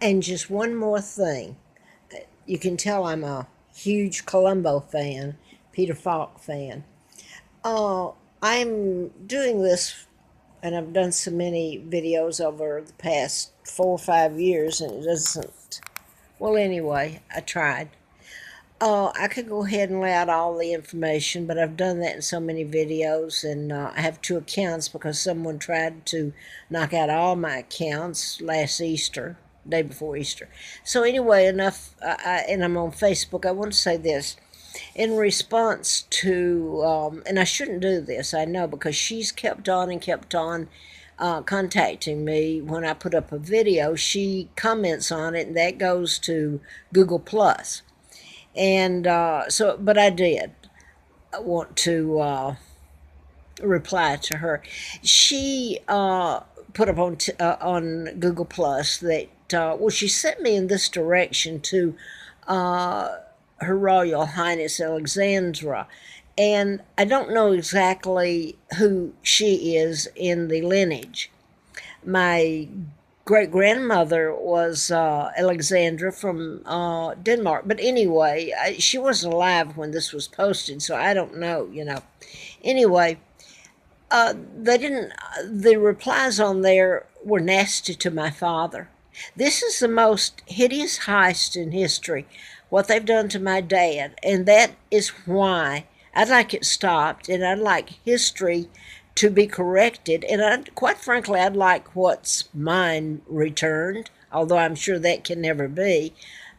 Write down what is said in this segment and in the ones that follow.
And just one more thing. You can tell I'm a huge Columbo fan, Peter Falk fan. Uh, I'm doing this, and I've done so many videos over the past 4 or 5 years, and it doesn't. Well, anyway, I tried. I could go ahead and lay out all the information, but I've done that in so many videos, and I have two accounts because someone tried to knock out all my accounts last Easter, day before Easter. So anyway, enough, and I'm on Facebook. I want to say this in response to, and I shouldn't do this, I know, because she's kept on and kept on contacting me when I put up a video. She comments on it, and that goes to Google Plus. And but I did want to reply to her. She put up on Google Plus that well, she sent me in this direction to Her Royal Highness Alexandra, and I don't know exactly who she is in the lineage. My great grandmother was Alexandra from Denmark. But anyway, she wasn't alive when this was posted, so I don't know. Anyway, they didn't. The replies on there were nasty to my father. This is the most hideous heist in history. What they've done to my dad, and that is why I'd like it stopped, and I'd like history to be corrected, and quite frankly, I'd like what's mine returned, although I'm sure that can never be.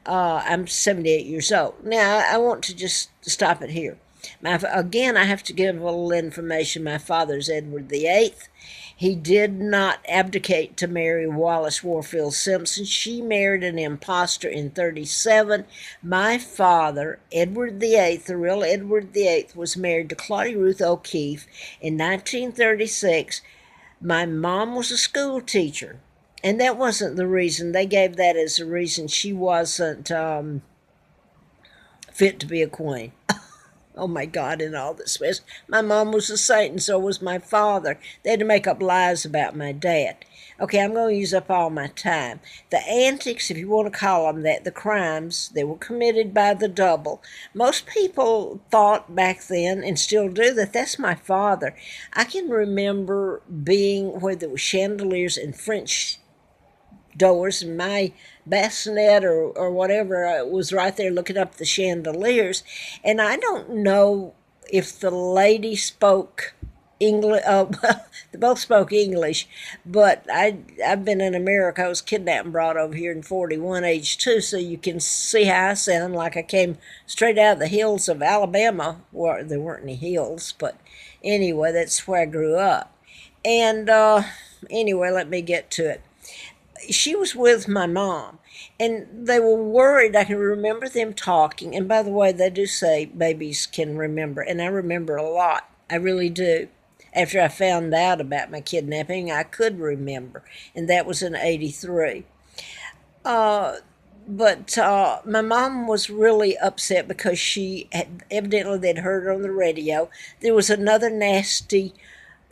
I'm 78 years old. Now, I want to just stop it here. Again, I have to give a little information. My father's Edward VIII. He did not abdicate to marry Wallace Warfield Simpson. She married an impostor in 37. My father, Edward VIII, the real Edward VIII, was married to Claudia Ruth O'Keefe in 1936. My mom was a school teacher, and that wasn't the reason. They gave that as a reason she wasn't fit to be a queen. Oh my God, in all this mess. My mom was a saint, and so was my father. They had to make up lies about my dad. Okay, I'm going to use up all my time. The antics, if you want to call them that, the crimes, they were committed by the double. Most people thought back then, and still do, that that's my father. I can remember being where there were chandeliers and French doors, and my bassinet or whatever was right there looking up the chandeliers. And I don't know if the lady spoke English. They both spoke English, but I've been in America. I was kidnapped and brought over here in 41, age 2, so you can see how I sound like I came straight out of the hills of Alabama. Well, there weren't any hills, but anyway, that's where I grew up. And anyway, let me get to it. She was with my mom, and they were worried. I can remember them talking. And by the way, they do say babies can remember, and I remember a lot. I really do. After I found out about my kidnapping, I could remember, and that was in 83. Uh, but my mom was really upset because she had evidently they'd heard on the radio there was another nasty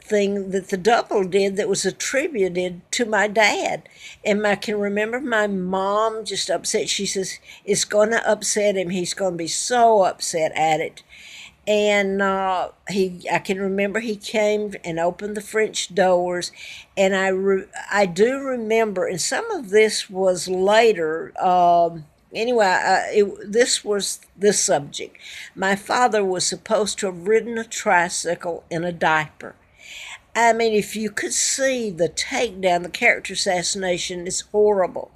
thing that the double did that was attributed to my dad. And I can remember my mom just upset. She says, it's going to upset him. He's going to be so upset at it. And I can remember he came and opened the French doors. And I do remember, and some of this was later. Anyway, this was this subject. My father was supposed to have ridden a tricycle in a diaper. I mean, if you could see the takedown, the character assassination is horrible.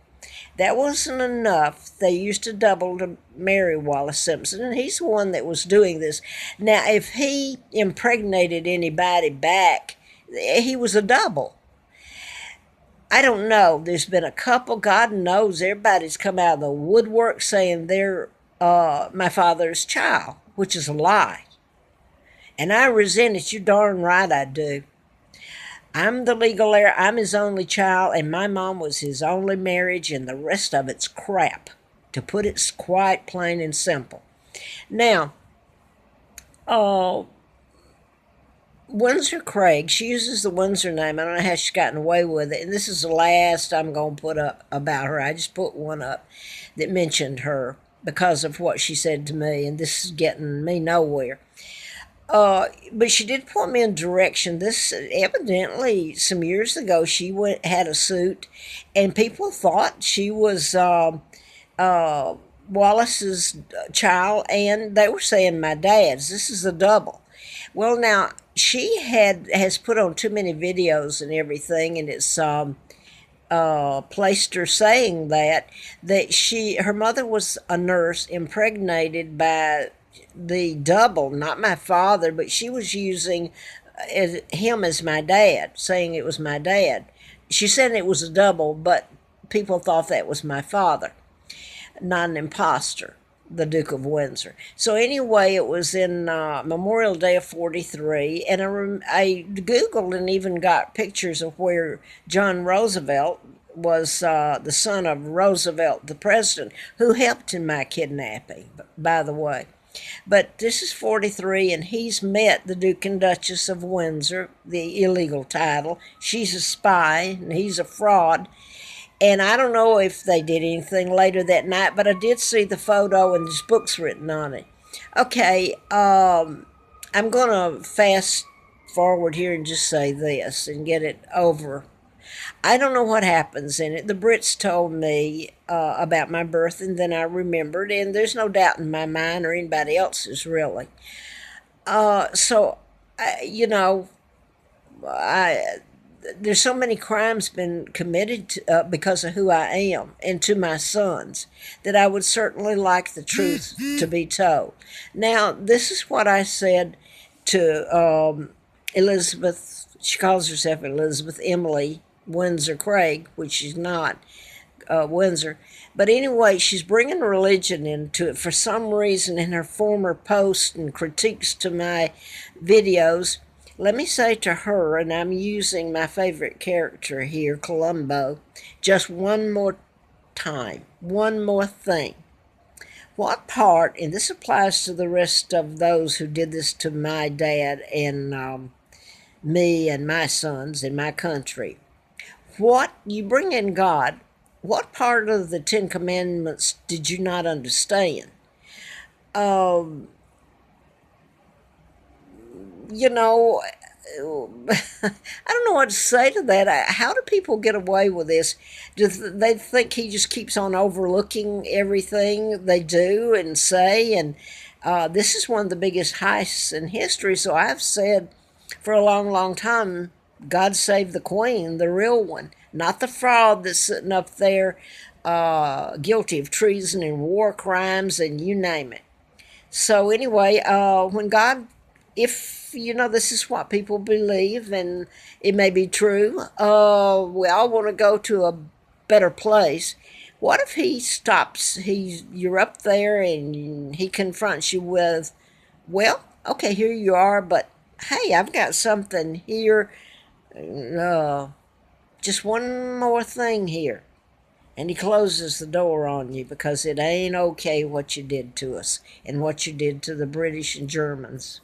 That wasn't enough. They used to double to marry Wallace Simpson, and he's the one that was doing this. Now, if he impregnated anybody back, he was a double. I don't know. There's been a couple, God knows, everybody's come out of the woodwork saying they're my father's child, which is a lie. And I resent it. You darn right I do. I'm the legal heir. I'm his only child, and my mom was his only marriage, and the rest of it's crap, to put it quite plain and simple. Now, uh, Windsor Craig, she uses the Windsor name. I don't know how she's gotten away with it. And this is the last I'm going to put up about her. I just put one up that mentioned her because of what she said to me, and this is getting me nowhere. But she did point me in direction. This evidently some years ago she had a suit, and people thought she was uh, Wallace's child, and they were saying my dad's. This is a double. Well, now she has put on too many videos and everything, and it's placed her saying that her mother was a nurse impregnated by the double, not my father, but she was using him as my dad, saying it was my dad. She said it was a double, but people thought that was my father, not an imposter, the Duke of Windsor. So anyway, it was in Memorial Day of '43, and I Googled and even got pictures of where John Roosevelt was the son of Roosevelt, the president, who helped in my kidnapping, by the way. But this is '43, and he's met the Duke and Duchess of Windsor, the illegal title. She's a spy, and he's a fraud. And I don't know if they did anything later that night, but I did see the photo, and there's books written on it. Okay, I'm going to fast forward here and just say this and get it over. I don't know what happens in it. The Brits told me about my birth, and then I remembered, and there's no doubt in my mind or anybody else's, really. So, you know, I there's so many crimes been committed because of who I am and to my sons that I would certainly like the truth to be told. Now, this is what I said to Elizabeth. She calls herself Elizabeth Emily Windsor Craig, which she's not Windsor. But anyway, she's bringing religion into it for some reason in her former posts and critiques to my videos. Let me say to her, and I'm using my favorite character here, Columbo, just one more time, one more thing. What part, and this applies to the rest of those who did this to my dad and me and my sons in my country, what you bring in God, what part of the Ten Commandments did you not understand? Um, you know, I don't know what to say to that. How do people get away with this? Do they think he just keeps on overlooking everything they do and say? And this is one of the biggest heists in history. So I've said for a long, long time, God save the Queen, the real one, not the fraud that's sitting up there guilty of treason and war crimes and you name it. So anyway, when God, if this is what people believe, and it may be true, we all want to go to a better place. What if he stops? You're up there, and he confronts you with, "Well, okay, here you are, but hey, I've got something here. Uh, just one more thing here." And he closes the door on you because it ain't okay what you did to us and what you did to the British and Germans.